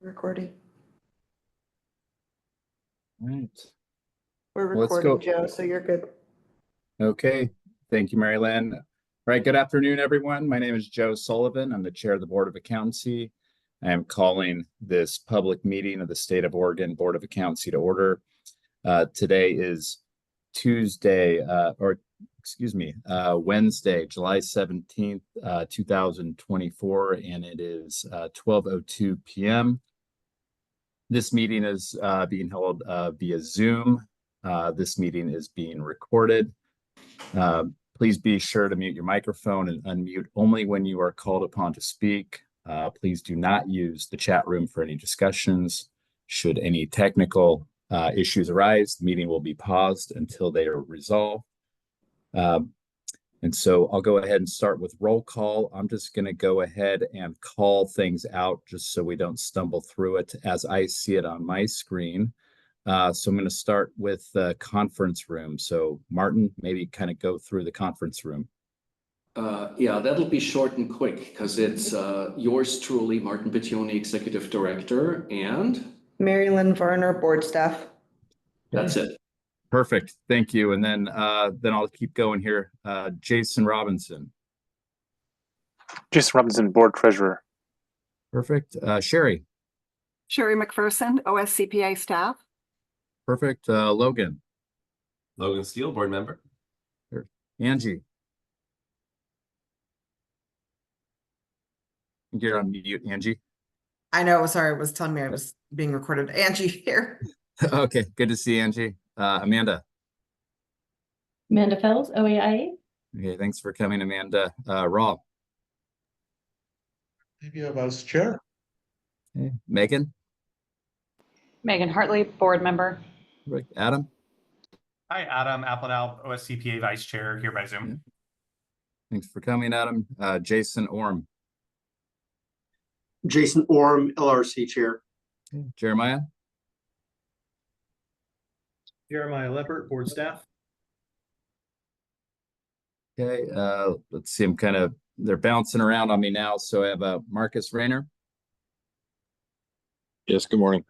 Recording. All right. We're Let's recording, go. Joe, so you're good. Okay. Thank you, Mary Lynn. All right. Good afternoon, everyone. My name is Joe Sullivan. I'm the chair of the Board of Accountancy. I am calling this public meeting of the State of Oregon Board of Accountancy to order. Today is Wednesday, July 17th, 2024, and it is 12:02 p.m. This meeting is being held via Zoom. This meeting is being recorded. Please be sure to mute your microphone and unmute only when you are called upon to speak. Please do not use the chat room for any discussions. Should any technical issues arise, the meeting will be paused until they are resolved. And so I'll go ahead and start with roll call. I'm just going to go ahead and call things out just so we don't stumble through it as I see it on my screen. So I'm going to start with the conference room. So Martin, maybe kind of go through the conference room. Yeah, that'll be short and quick because it's yours truly, Martin Bittioni, Executive Director, and Mary Lynn Varner, board staff. that's it. Perfect. Thank you. And then I'll keep going here. Jason Robinson. Jason Robinson, board treasurer. Perfect. Sherry. Sherry McPherson, OSCPA staff. Perfect. Logan. Logan Steele, board member. Angie. You're on mute, Angie. I know. Sorry, it was telling me I was being recorded. Angie here. Okay, good to see Angie. Amanda. Amanda Fells, OAIA. Okay, thanks for coming, Amanda. Rob. Maybe a vice chair. Okay. Megan. Megan Hartley, board member. Perfect. Adam. Hi, Adam Appledal, OSCPA Vice Chair, here by Zoom. Yeah. Thanks for coming, Adam. Jason Orm. Jason Orm, LRC Chair. Okay. Jeremiah. Jeremiah Leppert, board staff. Okay, let's see. They're bouncing around on me now. So I have Marcus Rayner. Yes, good morning.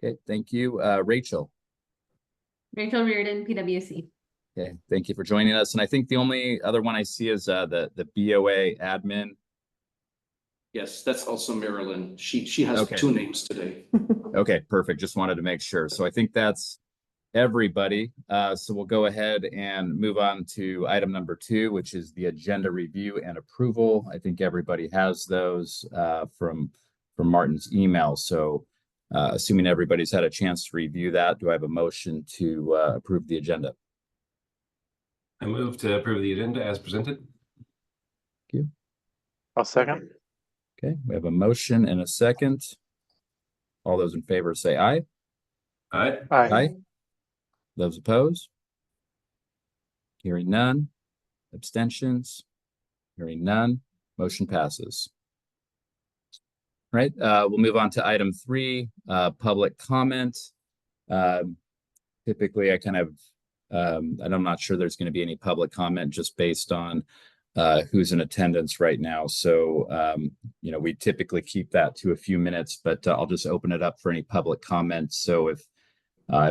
Okay, thank you. Rachel. Rachel Reardon, PwC. Okay, thank you for joining us. And I think the only other one I see is the BOA admin. Yes, that's also Marilyn. She has Okay. 2 names today. Okay, perfect. Just wanted to make sure. So I think that's everybody. So we'll go ahead and move on to item number 2, which is the agenda review and approval. I think everybody has those from Martin's email. So assuming everybody's had a chance to review that, do I have a motion to approve the agenda? I move to approve the agenda as presented. Thank you. I'll second. Okay, we have a motion and a second. All those in favor say aye. Aye. Aye. Those opposed? Hearing none. Abstentions? Hearing none. Motion passes. Right, we'll move on to item 3, public comment. Typically, I'm not sure there's going to be any public comment just based on who's in attendance right now. So, we typically keep that to a few minutes, but I'll just open it up for any public comments. So if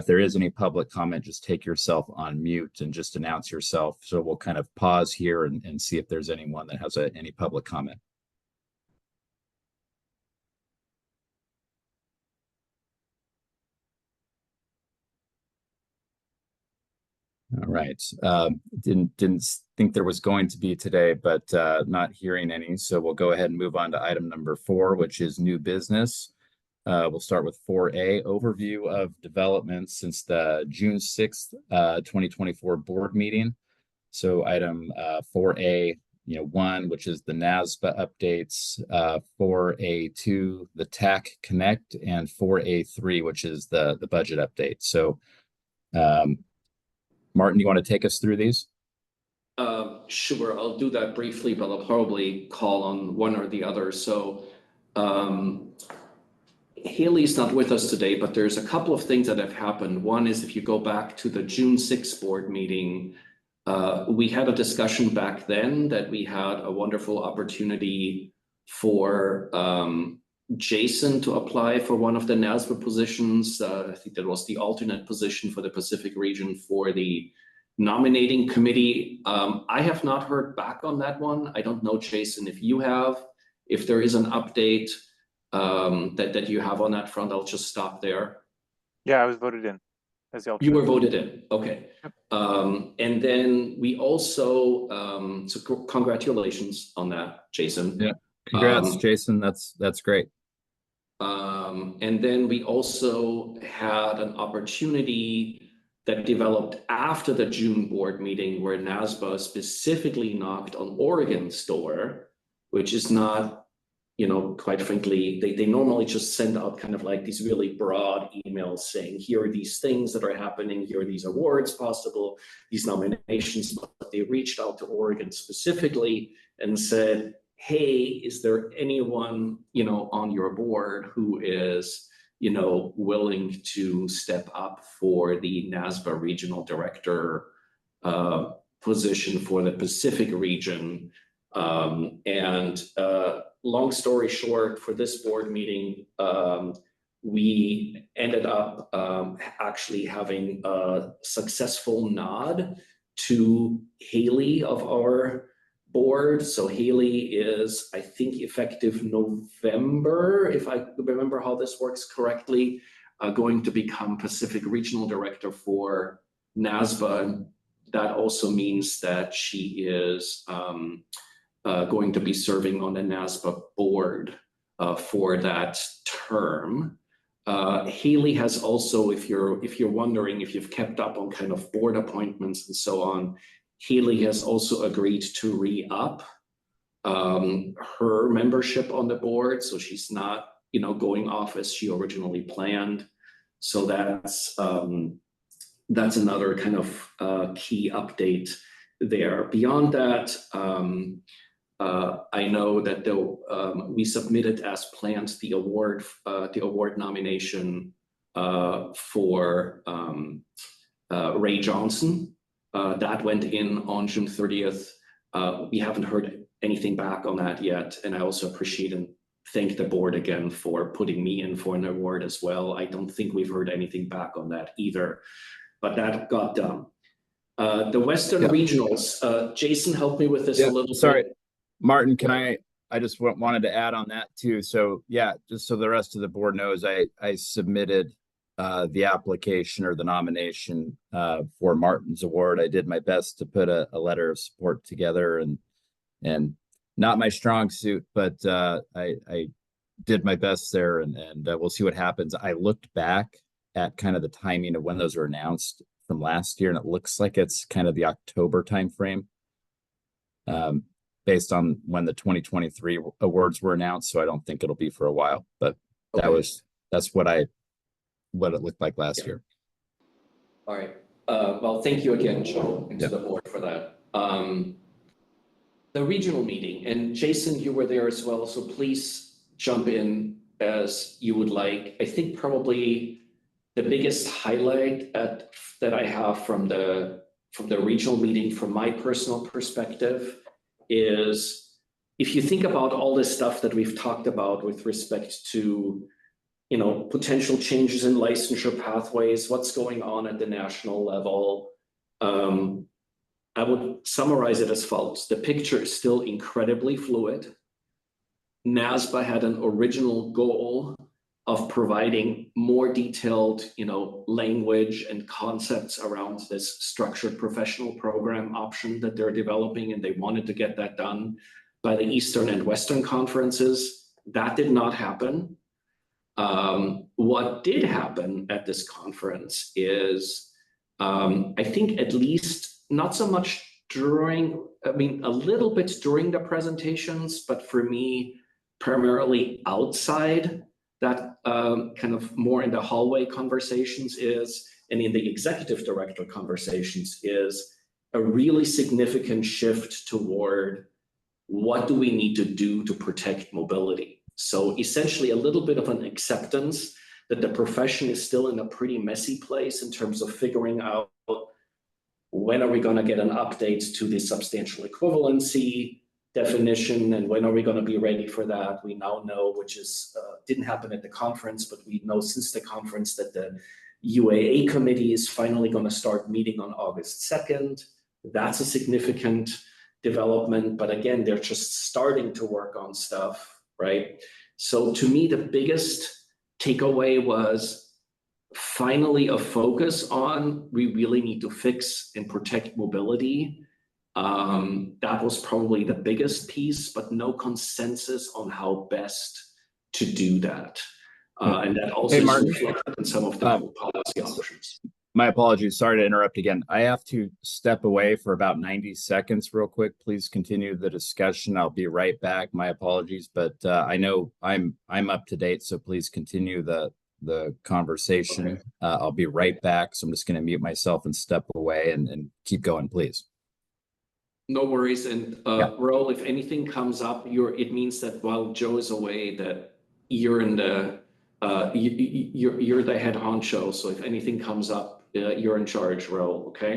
there is any public comment, just take yourself on mute and just announce yourself. So we'll kind of pause here and see if there's anyone that has any public comment. All right. Didn't think there was going to be today, but not hearing any. So we'll go ahead and move on to item number 4, which is new business. We'll start with 4A, overview of developments since the June 6th, 2024 board meeting. So item 4A, 1, which is the NASBA updates, 4A2, the TAC Connect, and 4A3, which is the budget update. So Martin, you want to take us through these? Sure, I'll do that briefly, but I'll probably call on one or the other. So Haley's not with us today, but there's a couple of things that have happened. One is if you go back to the June 6th board meeting, we had a discussion back then that we had a wonderful opportunity for Jason to apply for one of the NASBA positions. I think that was the alternate position for the Pacific region for the nominating committee. I have not heard back on that one. I don't know, Jason, if you have, if there is an update that you have on that front. I'll just stop there. Yeah, I was voted in as the You alternate. were voted in, okay. And then we also, so congratulations on that, Jason. Yeah. Congrats, Jason. That's great. And then we also had an opportunity that developed after the June board meeting where NASBA specifically knocked on Oregon's door, which is not, you know, quite frankly, they normally just send out kind of like these really broad emails saying, here are these things that are happening, here are these awards possible, these nominations, but they reached out to Oregon specifically and said, hey, is there anyone, you know, on your board who is, you know, willing to step up for the NASBA regional director position for the Pacific region? Long story short, for this board meeting, we ended up actually having a successful nod to Haley of our board. So Haley is, I think, effective November, if I remember how this works correctly, going to become Pacific Regional Director for NASBA. And that also means that she is going to be serving on the NASBA board for that term. Haley has also, if you're wondering if you've kept up on kind of board appointments and so on, Haley has also agreed to re-up her membership on the board, so she's not, you know, going off as she originally planned. So that's another kind of key update there. Beyond that, I know that we submitted as planned the award nomination for Ray Johnson. That went in on June 30th. We haven't heard anything back on that yet. And I also appreciate and thank the board again for putting me in for an award as well. I don't think we've heard anything back on that either, but that got done. The Western Regionals, Jason, help me with this a little Sorry, bit. Martin, can I just wanted to add on that too. So yeah, just so the rest of the board knows, I submitted the application or the nomination for Martin's award. I did my best to put a letter of support together, and not my strong suit, but I did my best there, and we'll see what happens. I looked back at kind of the timing of when those were announced from last year, and it looks like it's kind of the October timeframe, based on when the 2023 awards were announced. So I don't think it'll be for a while, but that's what it looked like last year. All right. Well, thank you again, Joe, and to the board for that. The regional meeting, and Jason, you were there as well, so please jump in as you would like. I think probably the biggest highlight that I have from the regional meeting, from my personal perspective, is if you think about all this stuff that we've talked about with respect to, you know, potential changes in licensure pathways, what's going on at the national level, I would summarize it as follows. The picture is still incredibly fluid. NASBA had an original goal of providing more detailed, you know, language and concepts around this structured professional program option that they're developing, and they wanted to get that done by the Eastern and Western conferences. That did not happen. What did happen at this conference is, I think at least not so much during, I mean, a little bit during the presentations, but for me, primarily outside that kind of more in the hallway conversations is, and in the executive director conversations is a really significant shift toward what do we need to do to protect mobility. So essentially a little bit of an acceptance that the profession is still in a pretty messy place in terms of figuring out when are we going to get an update to the substantial equivalency definition, and when are we going to be ready for that? We now know, which is didn't happen at the conference, but we know since the conference that the UAA committee is finally going to start meeting on August 2nd. That's a significant development, but again, they're just starting to work on stuff, right? So to me, the biggest takeaway was finally a focus on we really need to fix and protect mobility. That was probably the biggest piece, but no consensus on how best to do that. And that also Hey, is Martin. reflected in some of the policy options. My apologies. Sorry to interrupt again. I have to step away for about 90 seconds real quick. Please continue the discussion. I'll be right back. My apologies, but I know I'm up to date, so please continue the conversation. Okay. I'll be right back. So I'm just going to mute myself and step away and keep going, please. No worries. And Yeah. Raul, if anything comes up, it means that while Joe is away, that you're in the you're the head honcho. So if anything comes up, you're in charge, Raul. Okay.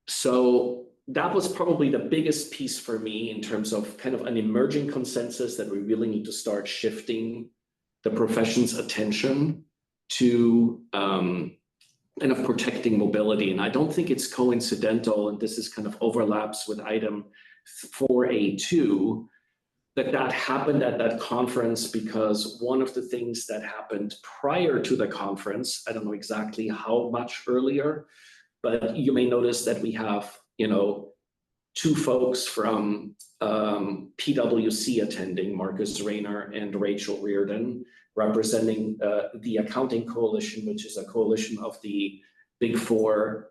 So that was probably the biggest piece for me in terms of kind of an emerging consensus that we really need to start shifting the profession's attention to kind of protecting mobility. And I don't think it's coincidental, and this is kind of overlaps with item 4A2, that happened at that conference, because one of the things that happened prior to the conference, I don't know exactly how much earlier, but you may notice that we have, two folks from PwC attending, Marcus Rayner and Rachel Reardon, representing the Accounting Coalition, which is a coalition of the Big Four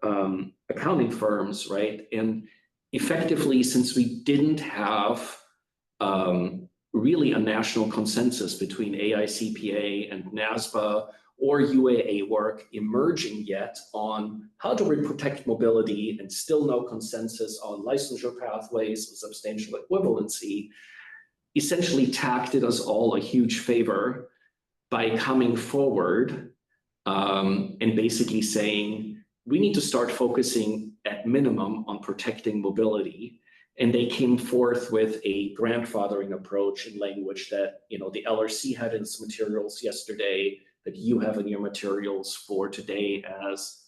accounting firms, right? And effectively, since we didn't have really a national consensus between AICPA and NASBA or UAA work emerging yet on how do we protect mobility, and still no consensus on licensure pathways and substantial equivalency, essentially tacked us all a huge favor by coming forward and basically saying, we need to start focusing at minimum on protecting mobility. And they came forth with a grandfathering approach in language that, the LRC had in its materials yesterday, that you have in your materials for today, as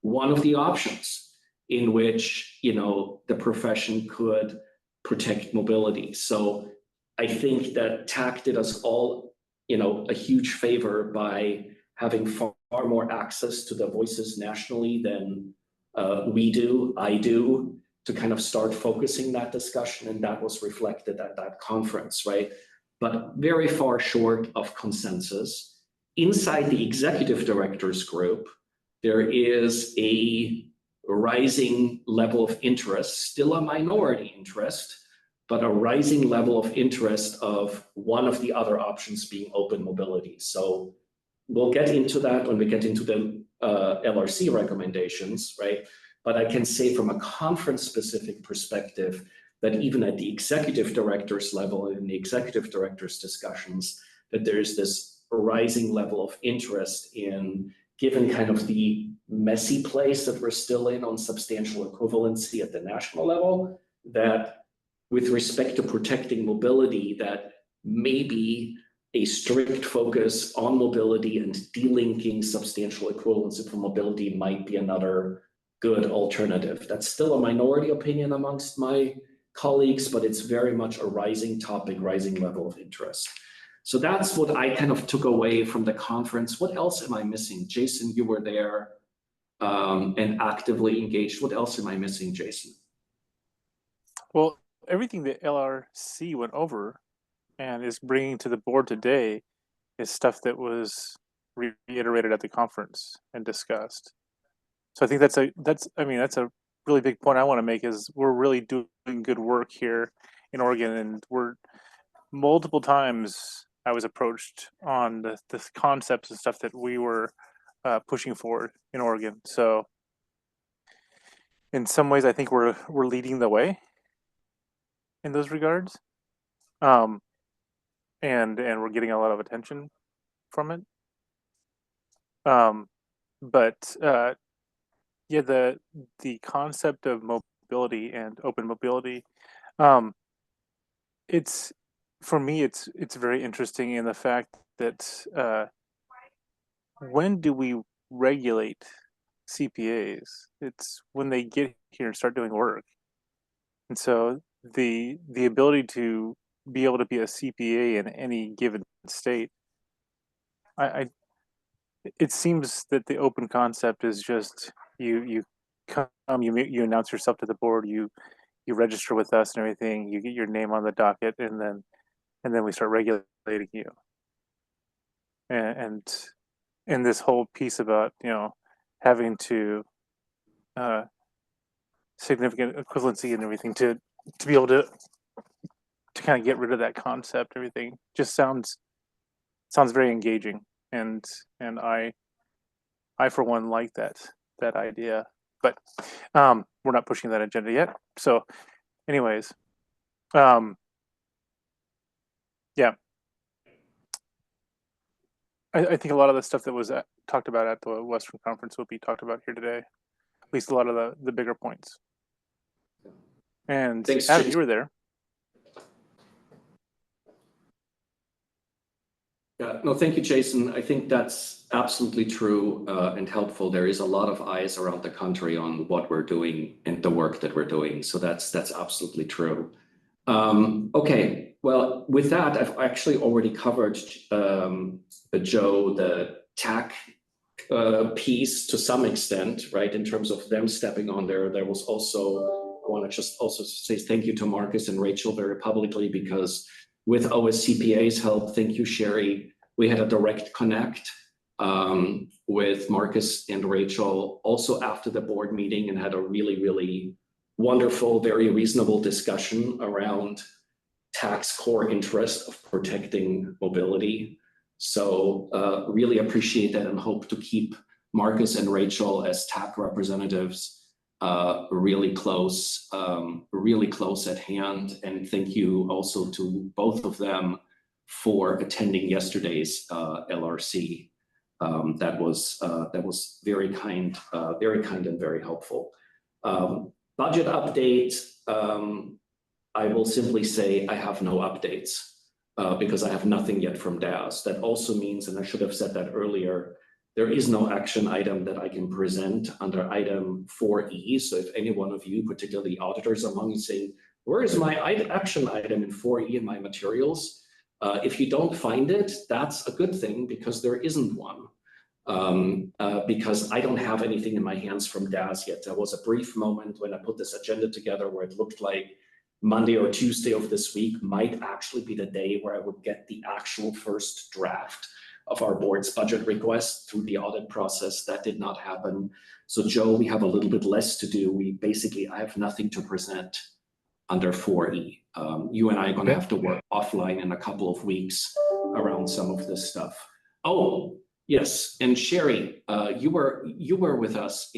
one of the options in which, the profession could protect mobility. So I think that tack did us all, a huge favor by having far more access to the voices nationally than I do, to kind of start focusing that discussion. And that was reflected at that conference, right? But very far short of consensus. Inside the executive directors group, there is a rising level of interest, still a minority interest, but a rising level of interest of one of the other options being open mobility. So we'll get into that when we get into the LRC recommendations, right? But I can say from a conference-specific perspective that even at the executive directors level and in the executive directors discussions, that there's this rising level of interest in, given kind of the messy place that we're still in on substantial equivalency at the national level, that with respect to protecting mobility, that maybe a strict focus on mobility and delinking substantial equivalency for mobility might be another good alternative. That's still a minority opinion amongst my colleagues, but it's very much a rising topic, rising level of interest. So that's what I kind of took away from the conference. What else am I missing? Jason, you were there and actively engaged. What else am I missing, Jason? Well, everything that LRC went over and is bringing to the board today is stuff that was reiterated at the conference and discussed. So I think that's a really big point I want to make, is we're really doing good work here in Oregon, and we're multiple times I was approached on the concepts and stuff that we were pushing forward in Oregon. So in some ways, I think we're leading the way in those regards, and we're getting a lot of attention from it. Yeah, the concept of mobility and open mobility, it's for me, it's very interesting in the fact that when do we regulate CPAs? It's when they get here and start doing work. And so the ability to be able to be a CPA in any given state, it seems that the open concept is just you come, you announce yourself to the board, you register with us and everything, you get your name on the docket, and then we start regulating you. And this whole piece about having to significant equivalency and everything to be able to kind of get rid of that concept, everything just sounds very engaging, and I for one like that idea, but we're not pushing that agenda yet. So anyways, yeah, I think a lot of the stuff that was talked about at the Western Conference will be talked about here today, at least a lot of the bigger points. And Thanks, Adam, Jason. you were there. Yeah, no, thank you, Jason. I think that's absolutely true and helpful. There is a lot of eyes around the country on what we're doing and the work that we're doing. So that's absolutely true. Okay, well, with that, I've actually already covered Joe, the TAC piece to some extent, right? In terms of them stepping on there. There was also, I want to just also say thank you to Marcus and Rachel very publicly, because with OSCPA's help, thank you, Sherry, we had a direct connect with Marcus and Rachel also after the board meeting, and had a really, really wonderful, very reasonable discussion around TAC's core interest of protecting mobility. So really appreciate that and hope to keep Marcus and Rachel as TAC representatives really close at hand. And thank you also to both of them for attending yesterday's LRC. That was very kind and very helpful. Budget update. I will simply say I have no updates because I have nothing yet from DAS. That also means, and I should have said that earlier, there is no action item that I can present under item 4E. So if any one of you, particularly auditors among you, say, where is my action item in 4E in my materials? If you don't find it, that's a good thing, because there isn't one. Because I don't have anything in my hands from DAS yet. There was a brief moment when I put this agenda together where it looked like Monday or Tuesday of this week might actually be the day where I would get the actual first draft of our board's budget request through the audit process. That did not happen. So Joe, we have a little bit less to do. I have nothing to present under 4E. You and I are going to have to work offline in a couple of weeks around some of this stuff. Oh, yes, and Sherry, you were with us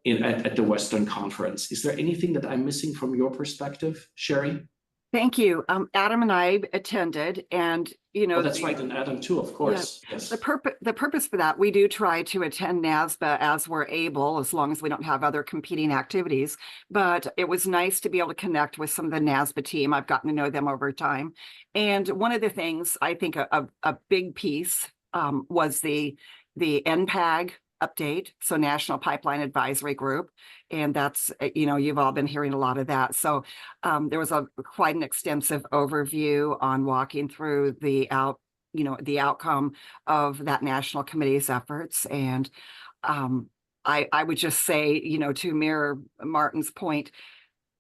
at the Western Conference. Is there anything that I'm missing from your perspective, Sherry? Thank you. Adam and I attended, and Oh, that's right, and Adam too, of course. Yes. The purpose for that, we do try to attend NASBA as we're able, as long as we don't have other competing activities. But it was nice to be able to connect with some of the NASBA team. I've gotten to know them over time. And one of the things, I think a big piece was the NPAG update, so National Pipeline Advisory Group, and that's, you've all been hearing a lot of that. So there was quite an extensive overview on walking through the outcome of that national committee's efforts. And I would just say, to mirror Martin's point,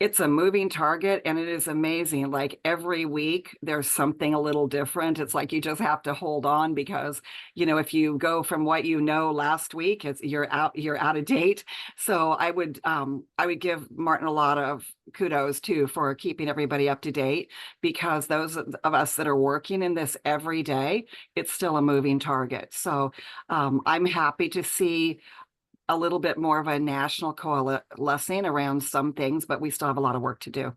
it's a moving target, and it is amazing. Like every week there's something a little different. It's like you just have to hold on, because if you go from what last week, you're out of date. So I would give Martin a lot of kudos too for keeping everybody up to date, because those of us that are working in this every day, it's still a moving target. So I'm happy to see a little bit more of a national coalescing around some things, but we still have a lot of work to do.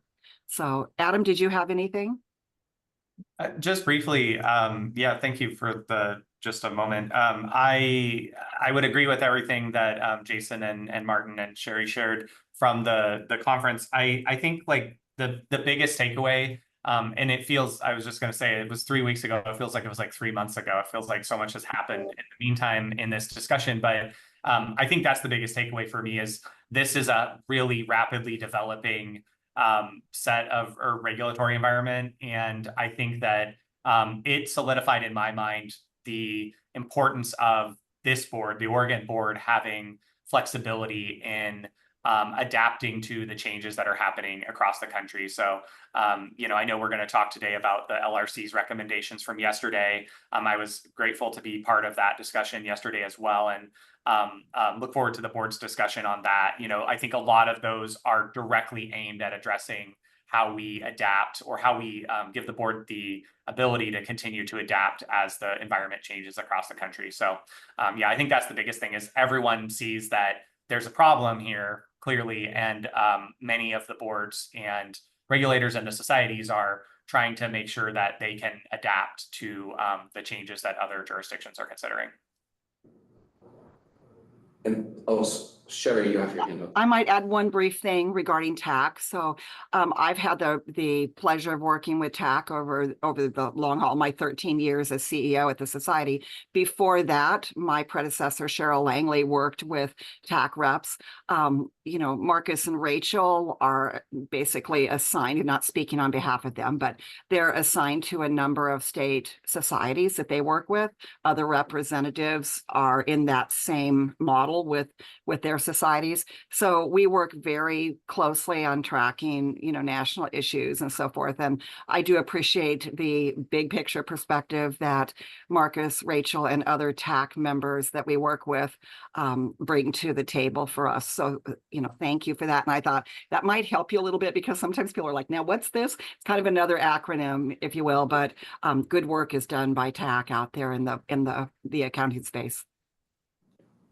So Adam, did you have anything? Just briefly, yeah, thank you for just a moment. I would agree with everything that Jason and Martin and Sherry shared from the conference. I think like the biggest takeaway And it feels, I was just going to say, it was 3 weeks ago. It feels like it was like 3 months ago. It feels like so much has happened in the meantime in this discussion. But I think that's the biggest takeaway for me is this is a really rapidly developing set of or regulatory environment. And I think that it solidified in my mind the importance of this board, the Oregon board, having flexibility in adapting to the changes that are happening across the country. So, I know we're going to talk today about the LRC's recommendations from yesterday. I was grateful to be part of that discussion yesterday as well, and look forward to the board's discussion on that. I think a lot of those are directly aimed at addressing how we adapt or how we give the board the ability to continue to adapt as the environment changes across the country. So, I think that's the biggest thing is everyone sees that there's a problem here clearly, and many of the boards and regulators and the societies are trying to make sure that they can adapt to the changes that other jurisdictions are considering. And Sherry, you have your hand up. I might add one brief thing regarding TAC. So I've had the pleasure of working with TAC over the long haul, my 13 years as CEO at the Society. Before that, my predecessor, Cheryl Langley, worked with TAC reps. Marcus and Rachel are basically assigned, not speaking on behalf of them, but they're assigned to a number of state societies that they work with. Other representatives are in that same model with their societies. So we work very closely on tracking, national issues and so forth. And I do appreciate the big picture perspective that Marcus, Rachel, and other TAC members that we work with bring to the table for us. So, thank you for that. And I thought that might help you a little bit because sometimes people are like, now what's this? It's kind of another acronym, if you will, but good work is done by TAC out there in the accounting space.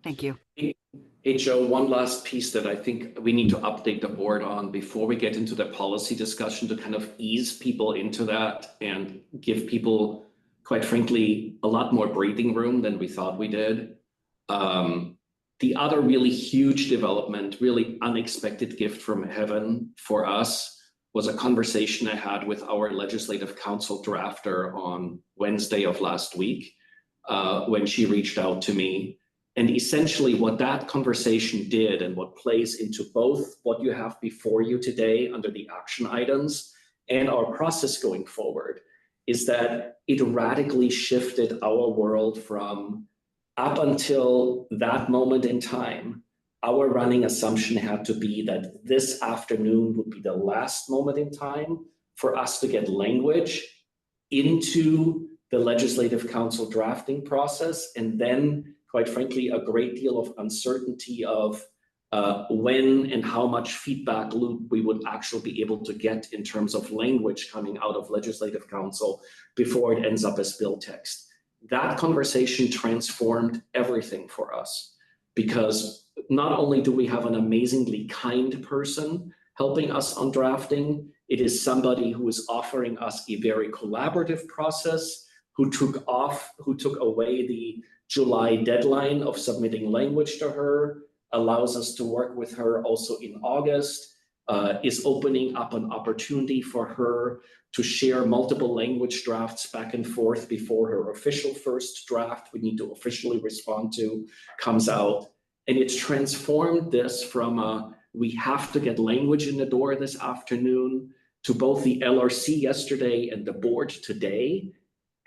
Thank you. Hey, Joe, one last piece that I think we need to update the board on before we get into the policy discussion to kind of ease people into that and give people, quite frankly, a lot more breathing room than we thought we did. The other really huge development, really unexpected gift from heaven for us was a conversation I had with our legislative council drafter on Wednesday of last week when she reached out to me. And essentially what that conversation did and what plays into both what you have before you today under the action items and our process going forward is that it radically shifted our world from up until that moment in time. Our running assumption had to be that this afternoon would be the last moment in time for us to get language into the Legislative Council drafting process, and then quite frankly, a great deal of uncertainty of when and how much feedback loop we would actually be able to get in terms of language coming out of Legislative Council before it ends up as bill text. That conversation transformed everything for us because not only do we have an amazingly kind person helping us on drafting, it is somebody who is offering us a very collaborative process, who took away the July deadline of submitting language to her, allows us to work with her also in August, is opening up an opportunity for her to share multiple language drafts back and forth before her official first draft we need to officially respond to comes out. And it's transformed this from we have to get language in the door this afternoon to both the LRC yesterday and the board today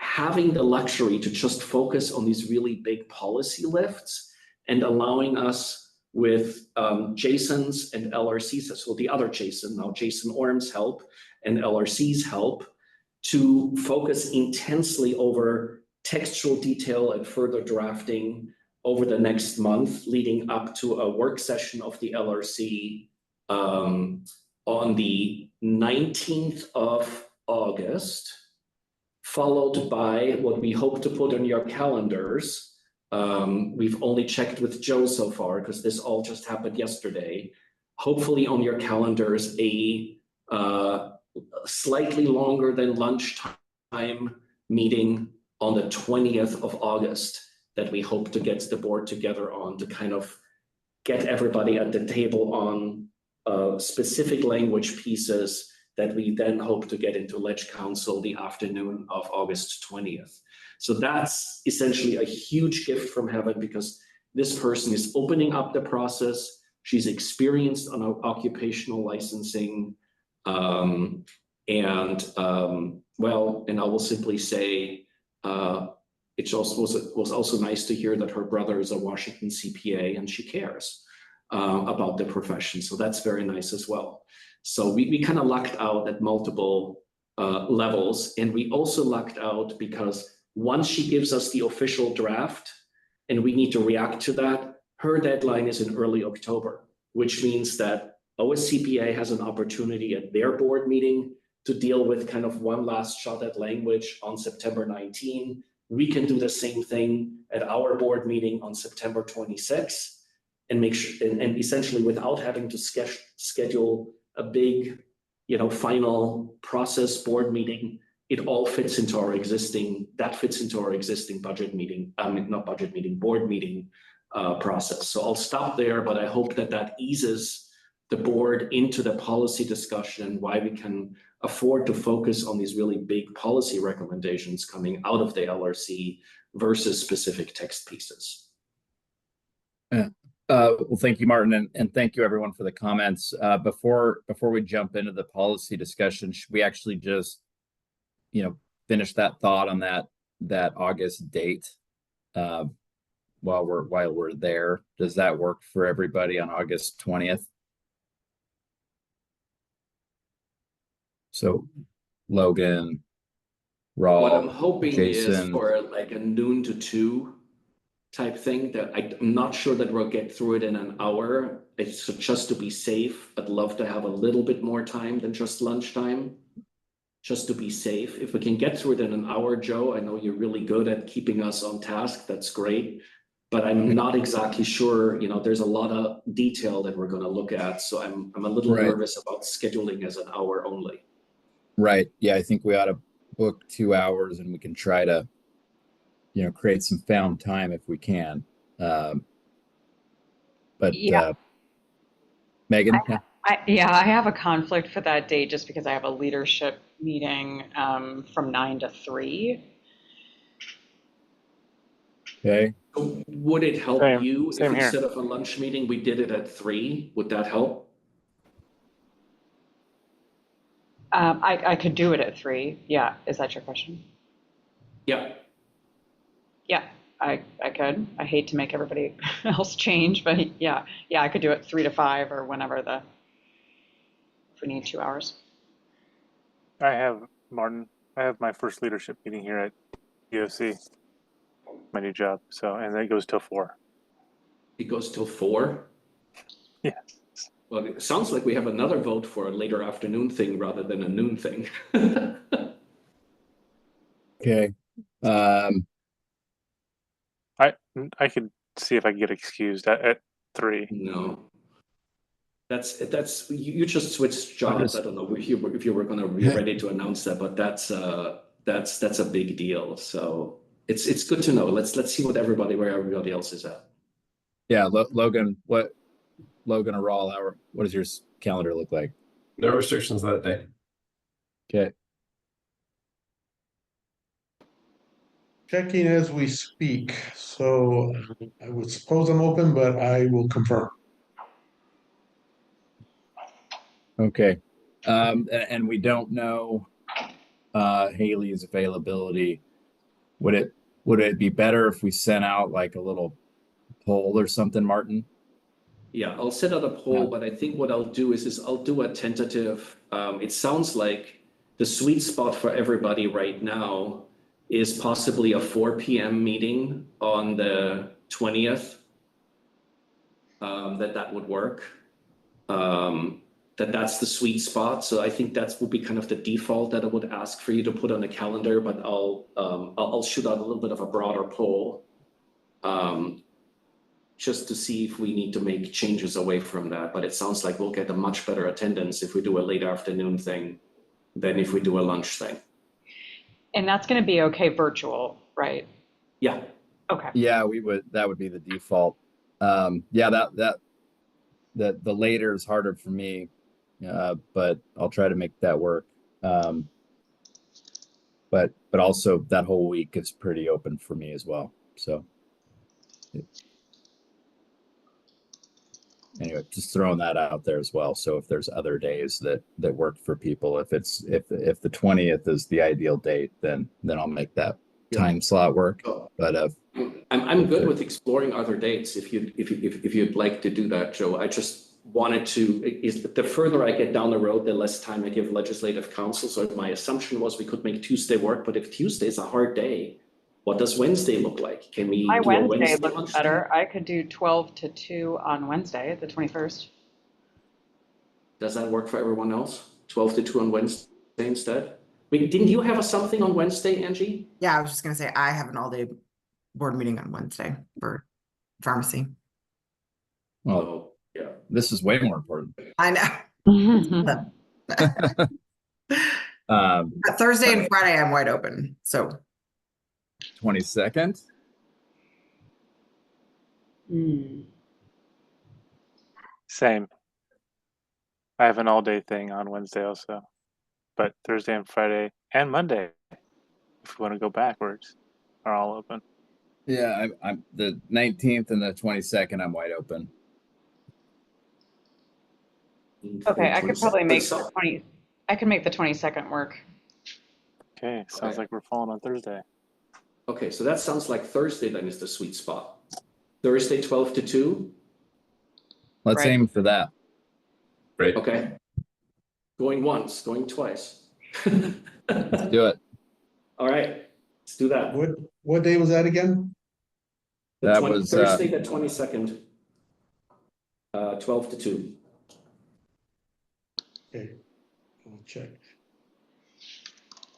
having the luxury to just focus on these really big policy lifts and allowing us with Jason's and LRC's, so the other Jason, now Jason Orm's help and LRC's help to focus intensely over textual detail and further drafting over the next month, leading up to a work session of the LRC on the 19th of August, followed by what we hope to put on your calendars. We've only checked with Joe so far because this all just happened yesterday. Hopefully on your calendars, a slightly longer than lunchtime meeting on the 20th of August that we hope to get the board together on to kind of get everybody at the table on specific language pieces that we then hope to get into Ledge Council the afternoon of August 20th. So that's essentially a huge gift from heaven, because this person is opening up the process. She's experienced on occupational licensing. And I will simply say, it was also nice to hear that her brother is a Washington CPA and she cares about the profession. So that's very nice as well. So we kind of lucked out at multiple levels. And we also lucked out because once she gives us the official draft and we need to react to that, her deadline is in early October, which means that OSCPA has an opportunity at their board meeting to deal with kind of one last shot at language on September 19. We can do the same thing at our board meeting on September 26 and make sure, and essentially without having to schedule a big, final process board meeting, it all fits into our existing, budget meeting, not budget meeting, board meeting process. So I'll stop there, but I hope that eases the board into the policy discussion and why we can afford to focus on these really big policy recommendations coming out of the LRC versus specific text pieces. Well, thank you, Martin, and thank you everyone for the comments. Before we jump into the policy discussion, should we actually just, finish that thought on that August date while we're there? Does that work for everybody on August 20th? So Logan, Raul, what I'm hoping Jason, is for like a noon to 2 type thing, that I'm not sure that we'll get through it in an hour. It's just to be safe. I'd love to have a little bit more time than just lunchtime, just to be safe. If we can get through it in an hour, Joe, I know you're really good at keeping us on task. That's great. But I'm not exactly sure, there's a lot of detail that we're going to look at. So I'm a little nervous about scheduling as an hour only. Right. Yeah, I think we ought to book 2 hours and we can try to, create some found time if we can. But Yeah. Megan? I have a conflict for that date just because I have a leadership meeting from 9 to 3. Okay. So would it help you if instead of a lunch meeting, we did it at 3? Would that help? I could do it at 3. Yeah. Is that your question? Yeah. Yeah, I could. I hate to make everybody else change, but yeah, I could do it 3 to 5 or whenever if we need 2 hours. I have my first leadership meeting here at UOC, my new job. So, and then it goes till 4. It goes till 4? Yeah. Well, it sounds like we have another vote for a later afternoon thing rather than a noon thing. Okay. I could see if I can get excused at 3. No. That's you just switched jobs. I don't know if you were going to be ready to announce that, but that's a big deal. So it's good to know. Let's see where everybody else is at. Yeah, Logan or Raul, what does your calendar look like? No restrictions that day. Okay. Checking as we speak, so I would suppose I'm open, but I will confirm. Okay. And we don't know Haley's availability. Would it be better if we sent out like a little poll or something, Martin? Yeah, I'll set out a poll, but I think what I'll do is I'll do a tentative. It sounds like the sweet spot for everybody right now is possibly a 4 p.m. meeting on the 20th. That would work. That's the sweet spot. So I think that will be kind of the default that I would ask for you to put on the calendar, but I'll shoot out a little bit of a broader poll just to see if we need to make changes away from that. But it sounds like we'll get a much better attendance if we do a late afternoon thing than if we do a lunch thing. And that's going to be okay virtual, right? Yeah. Okay. Yeah, that would be the default. Yeah, the later is harder for me. but I'll try to make that work. But also that whole week is pretty open for me as well. So anyway, just throwing that out there as well. So if there's other days that work for people, if the 20th is the ideal date, then I'll make that time slot work. But I'm good with exploring other dates if you'd like to do that, Joe. I just wanted to, is the further I get down the road, the less time I give legislative council. So my assumption was we could make Tuesday work, but if Tuesday is a hard day, what does Wednesday look like? Can we My do a Wednesday looks lunchtime? better. I could do 12 to 2 on Wednesday, the 21st. Does that work for everyone else? 12 to 2 on Wednesday instead? Wait, didn't you have something on Wednesday, Angie? Yeah, I was just gonna say, I have an all-day board meeting on Wednesday for pharmacy. Oh, yeah. this is way more important. I know. Thursday and Friday, I'm wide open, so. 22nd? Same. I have an all-day thing on Wednesday also, but Thursday and Friday and Monday, if we want to go backwards, are all open. Yeah, I'm the 19th and the 22nd. I'm wide open. Okay, I could probably make the 20. I can make the 22nd work. Okay, sounds like we're falling on Thursday. Okay, so that sounds like Thursday then is the sweet spot. Thursday, 12 to 2. Let's aim for that. Great. Okay. Going once, going twice. Let's do it. All right, let's do that. What day was that again? That was Thursday, the 22nd, 12 to 2. Okay, I'll check.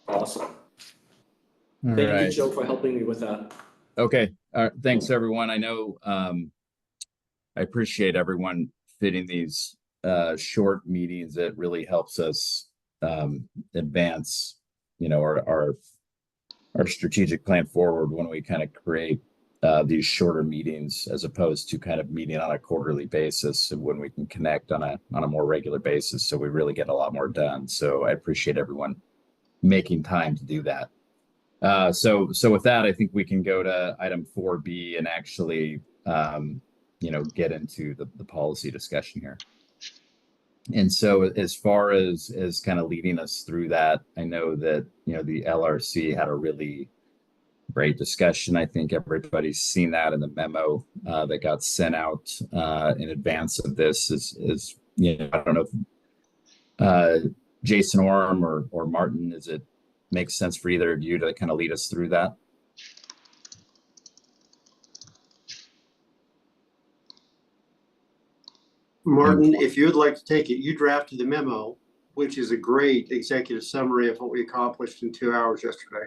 Awesome. All Thank you, right. Joe, for helping me with that. Okay. Thanks, everyone. I know I appreciate everyone fitting these short meetings. It really helps us advance, our strategic plan forward when we kind of create these shorter meetings as opposed to kind of meeting on a quarterly basis, and when we can connect on a more regular basis. So we really get a lot more done. So I appreciate everyone making time to do that. So with that, I think we can go to item 4B and actually, get into the policy discussion here. And so as far as kind of leading us through that, I know that, the LRC had a really great discussion. I think everybody's seen that in the memo that got sent out in advance of this is I don't know if Jason Orm or Martin, makes sense for either of you to kind of lead us through that? Martin, if you'd like to take it, you drafted the memo, which is a great executive summary of what we accomplished in 2 hours yesterday.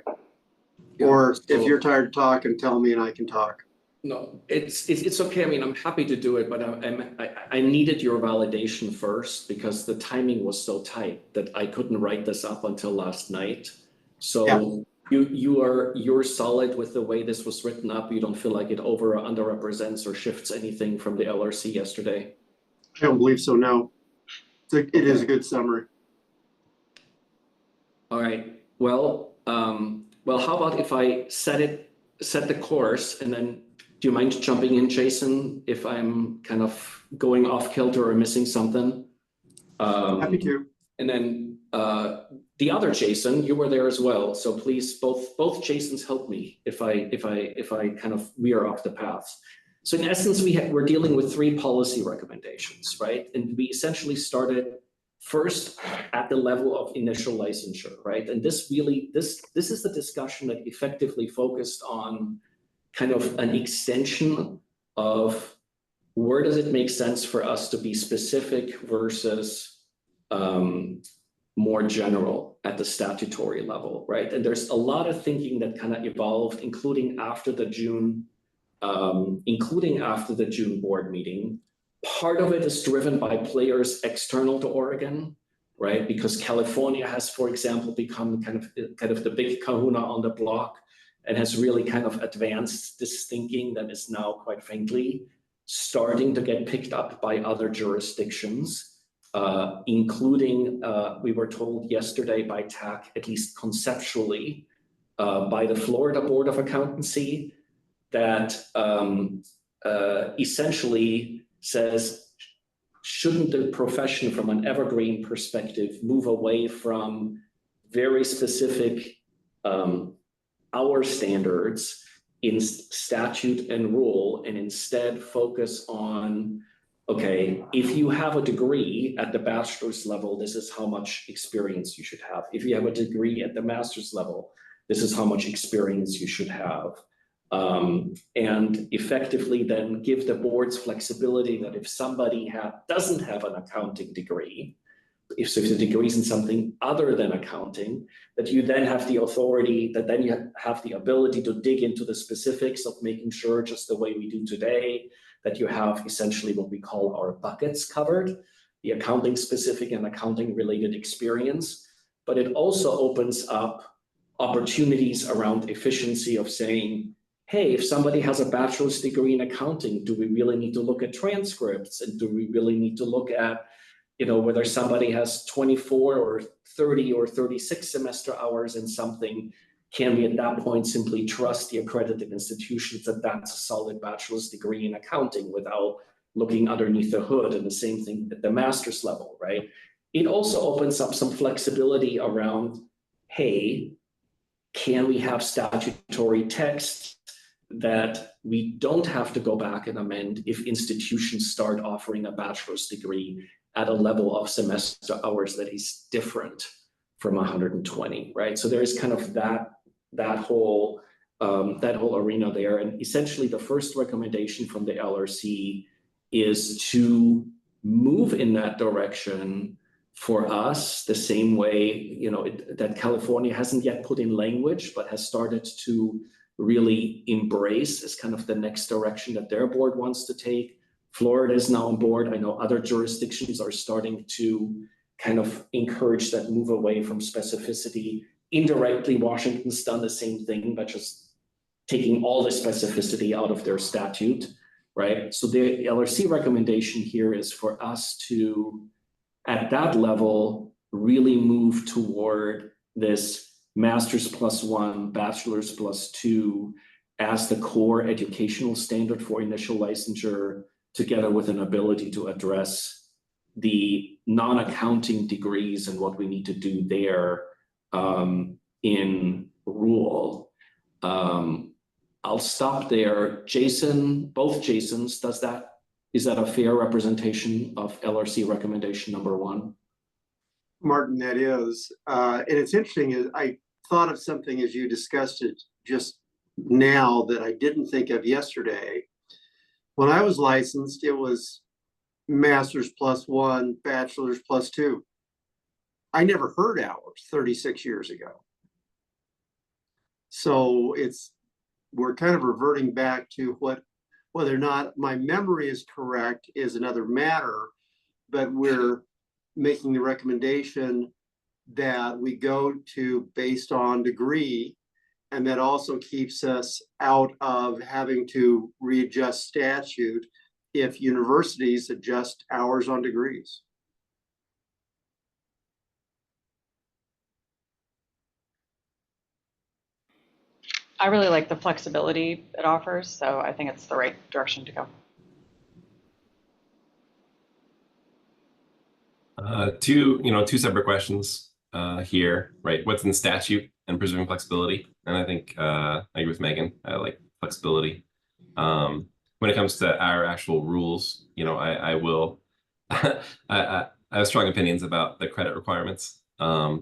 Or if you're tired of talking, tell me and I can talk. No, it's okay. I mean, I'm happy to do it, but I needed your validation first because the timing was so tight that I couldn't write this up until last night. So you're solid with the way this was written up. You don't feel like it over or underrepresents or shifts anything from the LRC yesterday? I don't believe so, no. It is a good summary. All right. Well, how about if I set the course, and then do you mind jumping in, Jason, if I'm kind of going off kilter or missing something? Happy to. And then the other Jason, you were there as well. So please, both Jasons help me if I kind of veer off the path. So in essence, we're dealing with 3 policy recommendations, right? And we essentially started first at the level of initial licensure, right? And this is the discussion that effectively focused on kind of an extension of where does it make sense for us to be specific versus more general at the statutory level, right? And there's a lot of thinking that kind of evolved, including after the June board meeting. Part of it is driven by players external to Oregon, right? Because California has, for example, become kind of the big kahuna on the block and has really kind of advanced this thinking that is now quite frankly starting to get picked up by other jurisdictions. including, we were told yesterday by TAC, at least conceptually, by the Florida Board of Accountancy, that essentially says, shouldn't the profession from an evergreen perspective move away from very specific hour standards in statute and rule, and instead focus on, okay, if you have a degree at the bachelor's level, this is how much experience you should have. If you have a degree at the master's level, this is how much experience you should have. And effectively then give the boards flexibility that if somebody doesn't have an accounting degree, if the degree is in something other than accounting, that you then have the authority, that then you have the ability to dig into the specifics of making sure, just the way we do today, that you have essentially what we call our buckets covered, the accounting specific and accounting related experience. But it also opens up opportunities around efficiency of saying, hey, if somebody has a bachelor's degree in accounting, do we really need to look at transcripts? And do we really need to look at, whether somebody has 24 or 30 or 36 semester hours in something? Can we at that point simply trust the accredited institutions that that's a solid bachelor's degree in accounting without looking underneath the hood? And the same thing at the master's level, right? It also opens up some flexibility around, hey, can we have statutory text that we don't have to go back and amend if institutions start offering a bachelor's degree at a level of semester hours that is different from 120, right? So there is kind of that whole arena there. And essentially the first recommendation from the LRC is to move in that direction for us, the same way, that California hasn't yet put in language, but has started to really embrace as kind of the next direction that their board wants to take. Florida is now on board. I know other jurisdictions are starting to kind of encourage that move away from specificity. Indirectly, Washington's done the same thing, but just taking all the specificity out of their statute, right? So the LRC recommendation here is for us to, at that level, really move toward this master's +1, bachelor's +2 as the core educational standard for initial licensure, together with an ability to address the non-accounting degrees and what we need to do there in rule. I'll stop there. Jason, both Jasons, is that a fair representation of LRC recommendation number 1? Martin, that is. And it's interesting, I thought of something as you discussed it just now that I didn't think of yesterday. When I was licensed, it was master's +1, bachelor's +2. I never heard hours 36 years ago. So we're kind of reverting back to whether or not my memory is correct is another matter, but we're making the recommendation that we go to based on degree, and that also keeps us out of having to readjust statute if universities adjust hours on degrees. I really like the flexibility it offers, so I think it's the right direction to go. Two separate questions here, right? What's in the statute and preserving flexibility? And I think I agree with Megan. I like flexibility. When it comes to our actual rules, I will. I have strong opinions about the credit requirements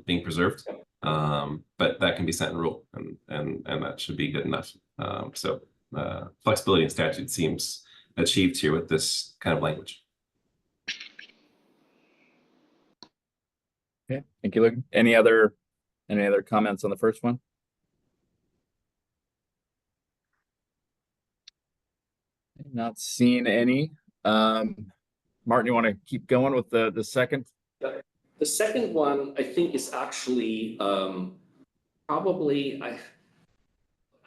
being preserved, but that can be set in rule, and that should be good enough. So flexibility in statute seems achieved here with this kind of language. Okay, thank you, Luke. Any other comments on the first one? Not seeing any. Martin, you want to keep going with the second? The second one, I think, is actually probably,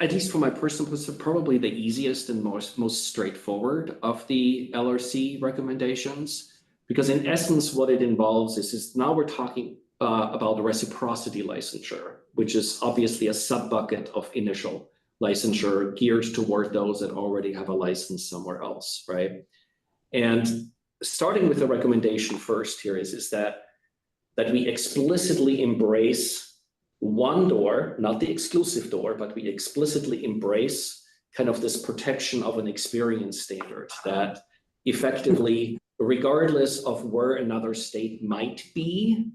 at least from my personal perspective, probably the easiest and most straightforward of the LRC recommendations. Because in essence, what it involves is now we're talking about reciprocity licensure, which is obviously a sub-bucket of initial licensure geared toward those that already have a license somewhere else, right? And starting with the recommendation first here is that we explicitly embrace one door, not the exclusive door, but we explicitly embrace kind of this protection of an experience standard that effectively, regardless of where another state might be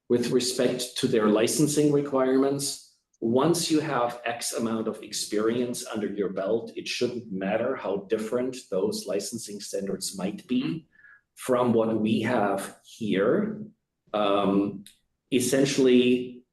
with respect to their licensing requirements, once you have X amount of experience under your belt, it shouldn't matter how different those licensing standards might be from what we have here. Essentially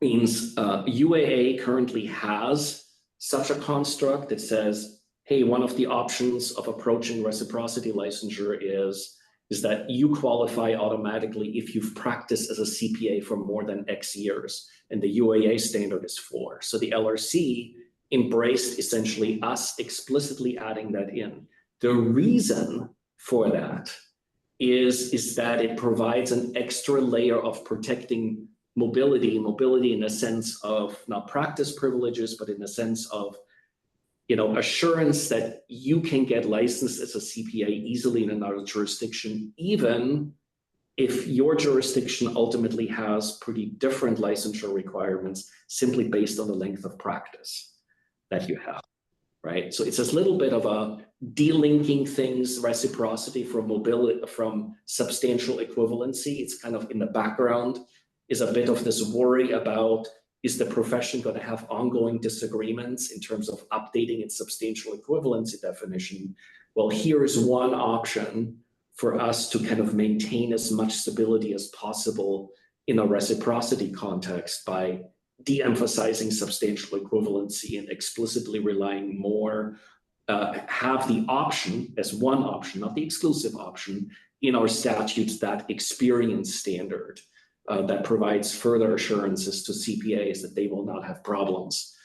means UAA currently has such a construct that says, hey, one of the options of approaching reciprocity licensure is that you qualify automatically if you've practiced as a CPA for more than X years, and the UAA standard is 4. So the LRC embraced essentially us explicitly adding that in. The reason for that is that it provides an extra layer of protecting mobility in a sense of not practice privileges, but in a sense of, you know, assurance that you can get licensed as a CPA easily in another jurisdiction, even if your jurisdiction ultimately has pretty different licensure requirements simply based on the length of practice that you have, right? So it's a little bit of a delinking things, reciprocity from mobility, from substantial equivalency. It's kind of in the background is a bit of this worry about, is the profession going to have ongoing disagreements in terms of updating its substantial equivalency definition? Well, here's one option for us to kind of maintain as much stability as possible in a reciprocity context by de-emphasizing substantial equivalency and explicitly relying more, have the option as one option, not the exclusive option, in our statutes, that experience standard that provides further assurances to CPAs that they will not have problems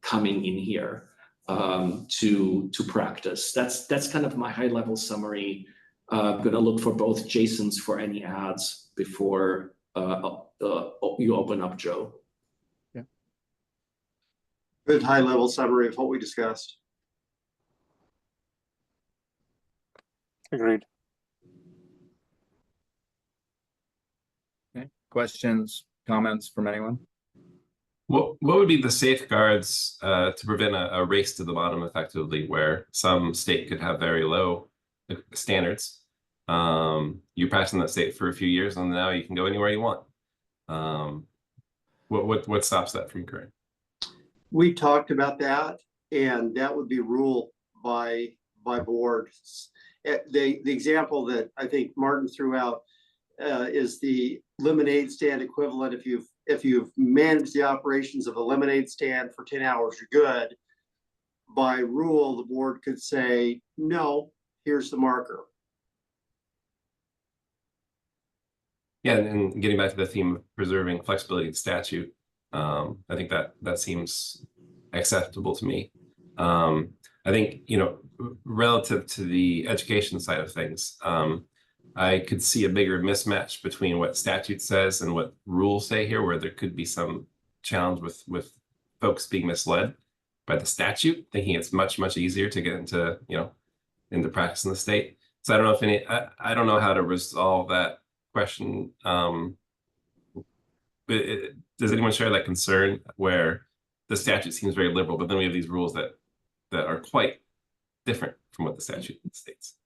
coming in here to practice. That's kind of my high-level summary. I'm going to look for both Jasons for any ads before you open up, Joe. Yeah. Good high-level summary of what we discussed. Agreed. Okay. Questions, comments from anyone? What would be the safeguards to prevent a race to the bottom effectively, where some state could have very low standards? You practice in that state for a few years and now you can go anywhere you want. What stops that from occurring? We talked about that, and that would be ruled by boards. The example that I think Martin threw out is the lemonade stand equivalent. If you've managed the operations of a lemonade stand for 10 hours, you're good. By rule, the board could say, no, here's the marker. Yeah, and getting back to the theme of preserving flexibility in statute, I think that seems acceptable to me. I think, you know, relative to the education side of things, I could see a bigger mismatch between what statute says and what rules say here, where there could be some challenge with folks being misled by the statute, thinking it's much easier to get into, you know, into practice in the state. So I don't know if I don't know how to resolve that question. But does anyone share that concern where the statute seems very liberal, but then we have these rules that are quite different from what the statute states?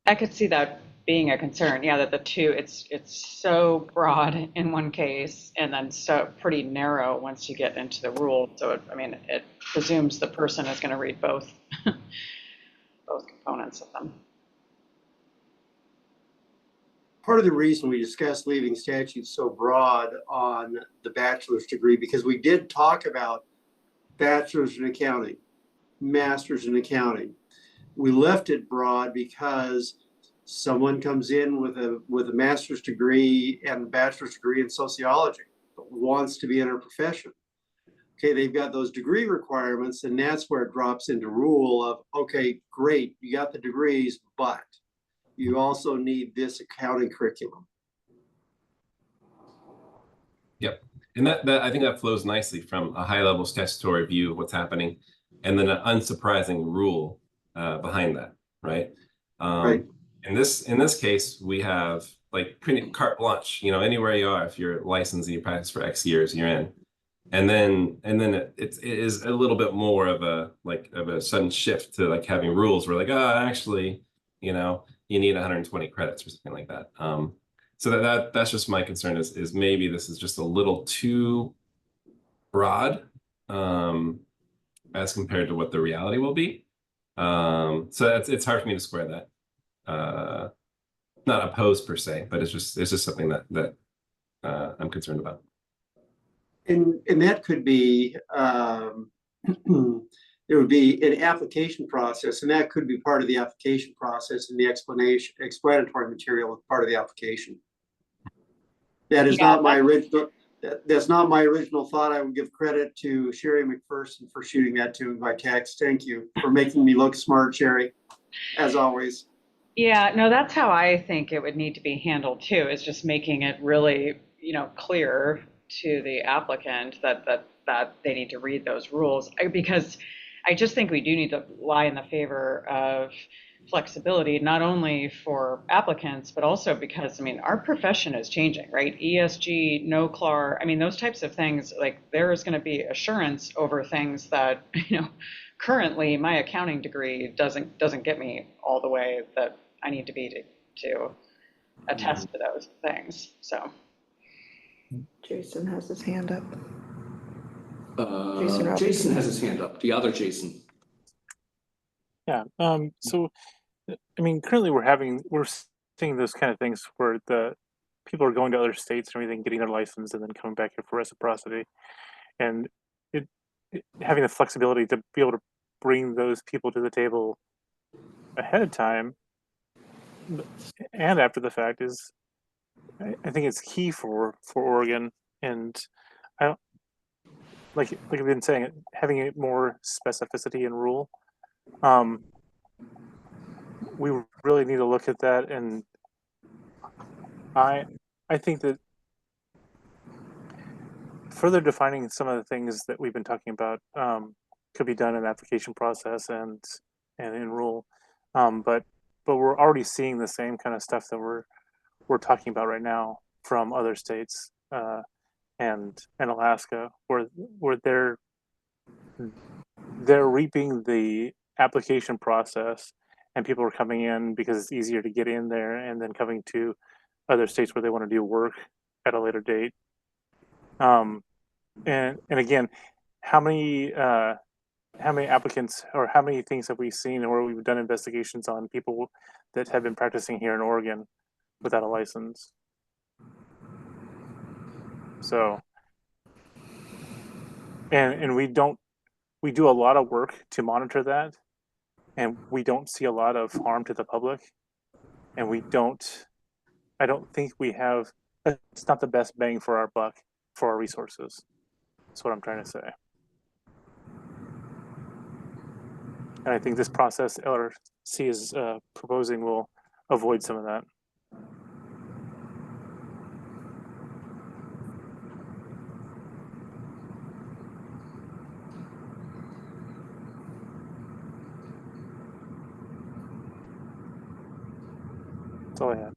I could see that being a concern. Yeah, that the two, it's so broad in one case and then so pretty narrow once you get into the rule. So it presumes the person is going to read both both components of them. Part of the reason we discussed leaving statutes so broad on the bachelor's degree, because we did talk about bachelor's in accounting, master's in accounting. We left it broad because someone comes in with a master's degree and a bachelor's degree in sociology, but wants to be in our profession. Okay, they've got those degree requirements, and that's where it drops into rule of, okay, great, you got the degrees, but you also need this accounting curriculum. Yep. And that I think that flows nicely from a high level statutory view of what's happening, and then an unsurprising rule behind that, right? Right. In this case, we have like pretty carte blanche, you know, anywhere you are, if you're licensed and you practice for X years, you're in. And then it is a little bit more of a sudden shift to like having rules where like, oh, actually, you know, you need 120 credits or something like that. So that's just my concern is maybe this is just a little too broad as compared to what the reality will be. So it's hard for me to square that. Not opposed per se, but it's just something that I'm concerned about. And that could be, there would be an application process, and that could be part of the application process, and the explanatory material is part of the application. That is not my original. That's not my original thought. I would give credit to Sherry McPherson for shooting that to me by text. Thank you for making me look smart, Sherry, as always. Yeah, no, that's how I think it would need to be handled too, is just making it really, clear to the applicant that they need to read those rules. Because I just think we do need to lie in the favor of flexibility, not only for applicants, but also because, our profession is changing, right? ESG, NOCLAR, those types of things, like there is going to be assurance over things that, currently my accounting degree doesn't get me all the way that I need to be to attest to those things. So Jason has his hand up. Jason has his hand up. The other Jason. Yeah. So, currently we're seeing those kind of things where the people are going to other states and everything, getting their license, and then coming back here for reciprocity, and having the flexibility to be able to bring those people to the table ahead of time and after the fact is, I think it's key for Oregon. And I don't like I've been saying, having it more specificity and rule. We really need to look at that, and I think that further defining some of the things that we've been talking about could be done in the application process and in rule, but we're already seeing the same kind of stuff that we're talking about right now from other states and Alaska, where they're reaping the application process, and people are coming in because it's easier to get in there, and then coming to other states where they want to do work at a later date. And again, how many applicants or how many things have we seen where we've done investigations on people that have been practicing here in Oregon without a license? So, and we do a lot of work to monitor that, and we don't see a lot of harm to the public, and I don't think we have, it's not the best bang for our buck for our resources. That's what I'm trying to say. And I think this process LRC is proposing will avoid some of that. That's all I have.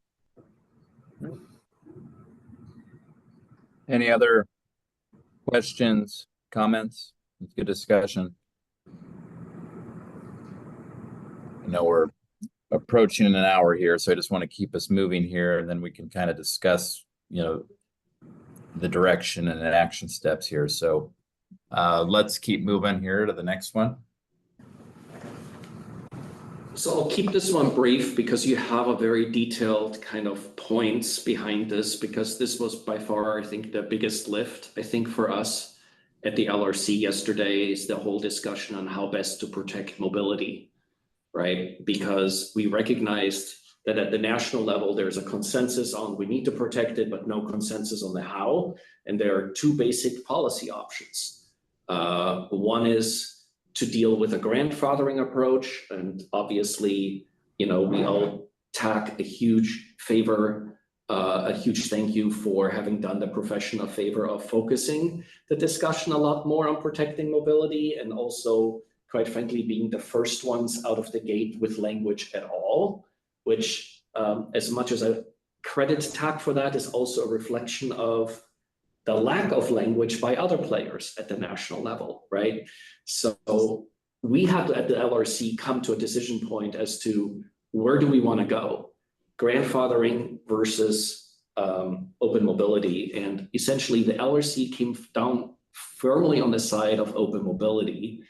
Any other questions, comments? Good discussion. I know we're approaching an hour here, so I just want to keep us moving here, and then we can kind of discuss, the direction and action steps here. So let's keep moving here to the next one. So I'll keep this one brief because you have a very detailed kind of points behind this, because this was by far, I think, the biggest lift, I think, for us at the LRC yesterday, is the whole discussion on how best to protect mobility, right? Because we recognized that at the national level, there's a consensus on we need to protect it, but no consensus on the how. And there are two basic policy options. One is to deal with a grandfathering approach, and obviously, we all tack a huge favor, a huge thank you for having done the profession a favor of focusing the discussion a lot more on protecting mobility, and also, quite frankly, being the first ones out of the gate with language at all, which, as much as I credit TAC for that, is also a reflection of the lack of language by other players at the national level, right? So we had to, at the LRC, come to a decision point as to where do we want to go? Grandfathering versus open mobility. And essentially the LRC came down firmly on the side of open mobility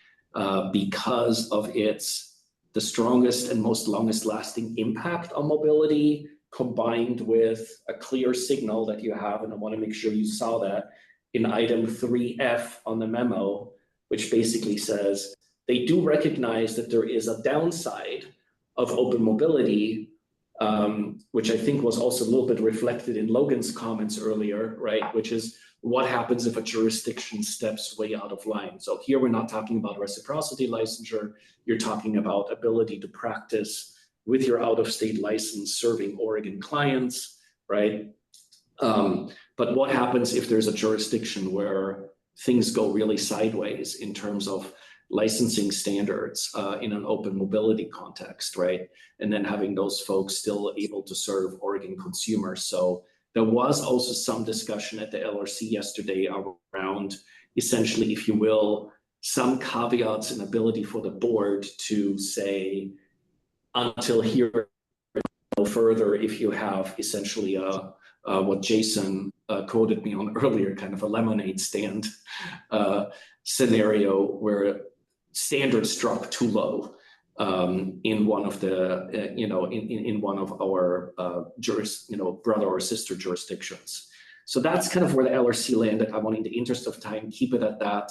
because of the strongest and most longest lasting impact on mobility, combined with a clear signal that you have, and I want to make sure you saw that in item 3F on the memo, which basically says they do recognize that there is a downside of open mobility, which I think was also a little bit reflected in Logan's comments earlier, right? Which is what happens if a jurisdiction steps way out of line. So here we're not talking about reciprocity licensure, you're talking about ability to practice with your out-of-state license serving Oregon clients, right? But what happens if there's a jurisdiction where things go really sideways in terms of licensing standards in an open mobility context, right? And then having those folks still able to serve Oregon consumers. So there was also some discussion at the LRC yesterday around essentially, if you will, some caveats and ability for the board to say, until here, no further, if you have essentially what Jason quoted me on earlier, kind of a lemonade stand scenario where standards drop too low in one of the, in one of our brother or sister jurisdictions. So that's kind of where the LRC landed. I want, in the interest of time, keep it at that.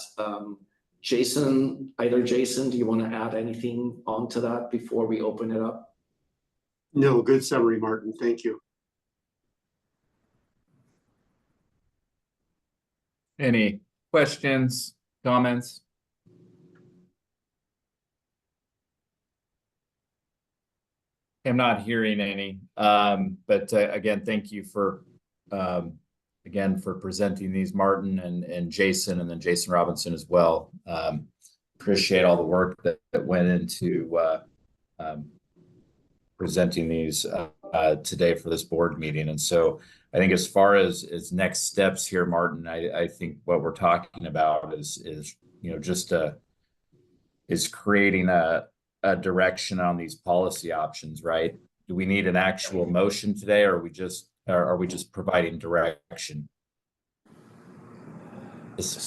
Jason, do you want to add anything onto that before we open it up? No, good summary, Martin. Thank you. Any questions, comments? I'm not hearing any, but again, thank you for presenting these, Martin and Jason, and then Jason Robinson as well. Appreciate all the work that went into presenting these today for this board meeting. And so I think as far as next steps here, Martin, I think what we're talking about is creating a direction on these policy options, right? Do we need an actual motion today, or are we just providing direction?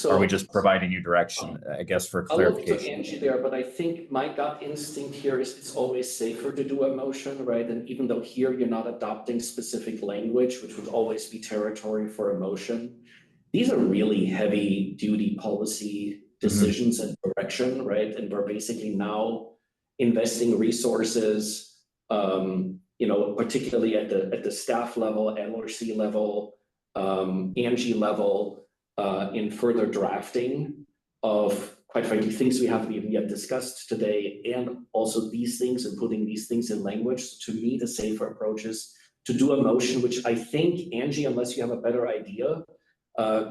Are we just providing you direction, I guess, for clarification? I'll look to Angie there, but I think my gut instinct here is it's always safer to do a motion, right? And even though here you're not adopting specific language, which would always be territory for a motion, these are really heavy duty policy decisions and direction, right? And we're basically now investing resources, particularly at the staff level, LRC level, Angie level, in further drafting of, quite frankly, things we haven't even yet discussed today, and also these things and putting these things in language. To me, the safer approach is to do a motion, which I think, Angie, unless you have a better idea,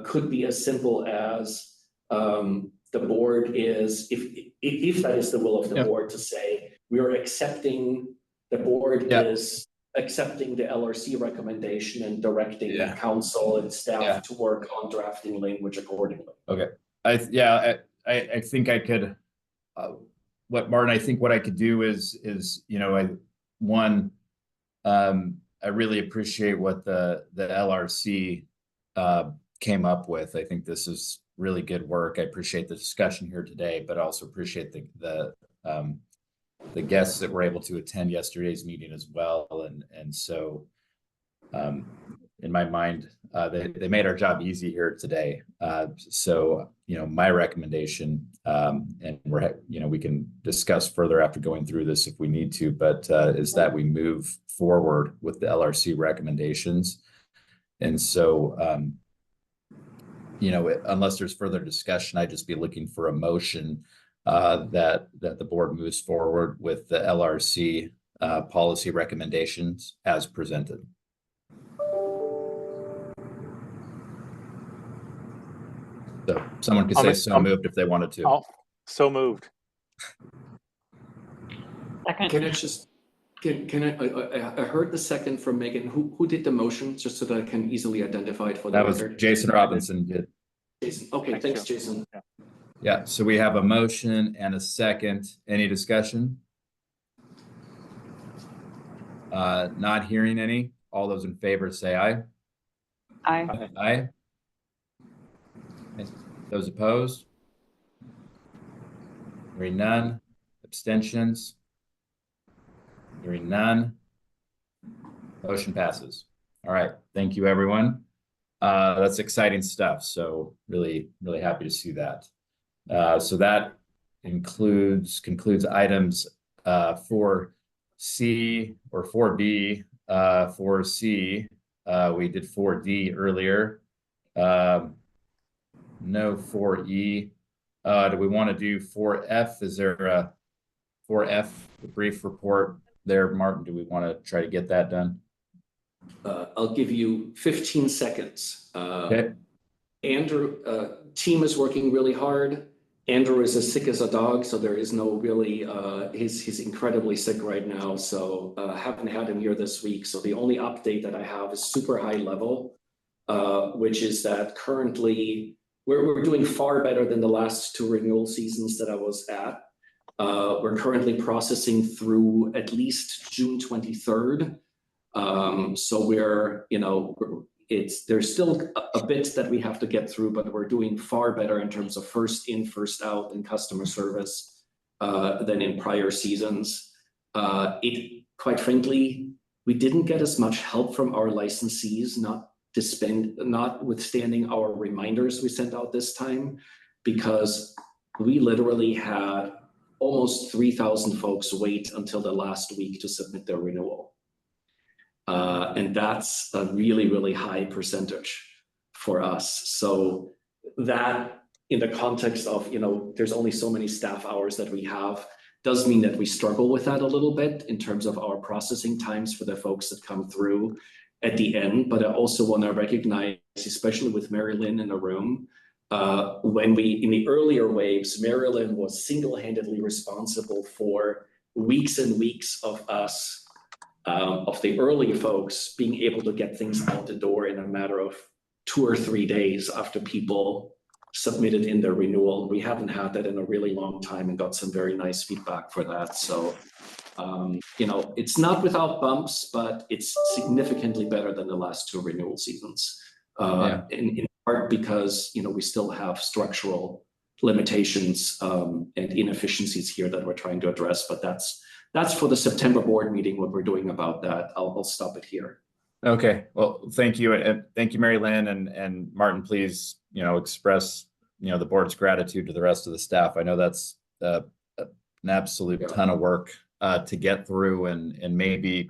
could be as simple as the board is, if that is the will of the board, to say we are accepting, the board is accepting the LRC recommendation and directing the council and staff to work on drafting language accordingly. Okay. I think I could, Martin, I think what I could do is, I really appreciate what the LRC came up with. I think this is really good work. I appreciate the discussion here today, but I also appreciate the guests that were able to attend yesterday's meeting as well. And so in my mind, they made our job easy here today. So, my recommendation, and we can discuss further after going through this if we need to, but is that we move forward with the LRC recommendations. And so you know, unless there's further discussion, I'd just be looking for a motion that the board moves forward with the LRC policy recommendations as presented. So someone could say so moved if they wanted to. So moved. Second. Can I just, can I heard the second from Megan. Who did the motion, just so that I can easily identify it for the That was record? Jason Robinson did. Jason, okay, thanks, Jason. Yeah, so we have a motion and a second. Any discussion? Not hearing any. All those in favor say aye. Aye. Aye. Those opposed? Hearing none. Abstentions? Hearing none. Motion passes. All right, thank you, everyone. That's exciting stuff. So really happy to see that. So that concludes items 4C or 4B. 4C, we did 4D earlier. No 4E. Do we want to do 4F? Is there a 4F, the brief report there, Martin? Do we want to try to get that done? I'll give you 15 seconds. Okay. Andrew, team is working really hard. Andrew is as sick as a dog, so there is no really, he's incredibly sick right now. So haven't had him here this week. So the only update that I have is super high level, which is that currently we're doing far better than the last 2 renewal seasons that I was at. We're currently processing through at least June 23rd. So we're, you know, there's still a bit that we have to get through, but we're doing far better in terms of first in, first out in customer service than in prior seasons. Quite frankly, we didn't get as much help from our licensees, notwithstanding our reminders we sent out this time, because we literally had almost 3,000 folks wait until the last week to submit their renewal. And that's a really high percentage for us. So that, in the context of, you know, there's only so many staff hours that we have, does mean that we struggle with that a little bit in terms of our processing times for the folks that come through at the end. But I also want to recognize, especially with Mary Lynn in the room, when in the earlier waves, Mary Lynn was single-handedly responsible for weeks and weeks of us, of the early folks being able to get things out the door in a matter of 2 or 3 days after people submitted in their renewal. We haven't had that in a really long time and got some very nice feedback for that. So, you know, it's not without bumps, but it's significantly better than the last 2 renewal seasons. In part because, you know, we still have structural limitations and inefficiencies here that we're trying to address, but that's for the September board meeting, what we're doing about that. I'll stop it here. Okay, well, thank you. And thank you, Mary Lynn and Martin, please, you know, express, you know, the board's gratitude to the rest of the staff. I know that's an absolute ton of work to get through, and maybe,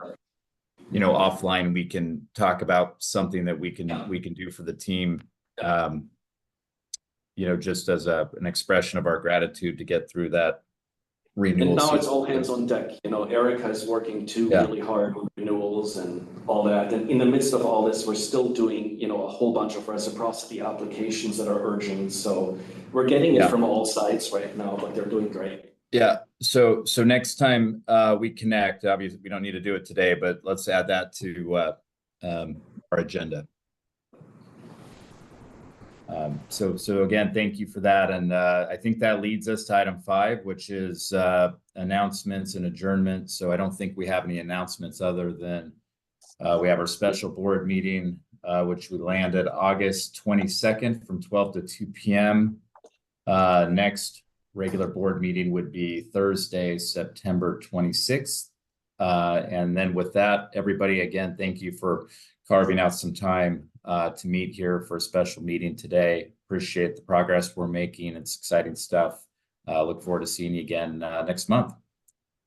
you know, offline, we can talk about something that we can do for the team, you know, just as an expression of our gratitude to get through that renewal. And now season. it's all hands on deck. You know, Erica is working too really hard on renewals and all that. And in the midst of all this, we're still doing, you know, a whole bunch of reciprocity applications that are urgent. So we're getting it from all sides right now, but they're doing great. Yeah. So next time we connect, obviously we don't need to do it today, but let's add that to our agenda. So again, thank you for that. And I think that leads us to item 5, which is announcements and adjournment. So I don't think we have any announcements other than we have our special board meeting, which we landed August 22nd from 12 to 2 p.m. Next regular board meeting would be Thursday, September 26th. And then with that, everybody, again, thank you for carving out some time to meet here for a special meeting today. Appreciate the progress we're making. It's exciting stuff. Look forward to seeing you again next month.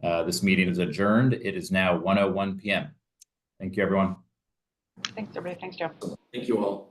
This meeting is adjourned. It is now 1:01 p.m. Thank you, everyone. Thanks, everybody. Thanks, Joe. Thank you all.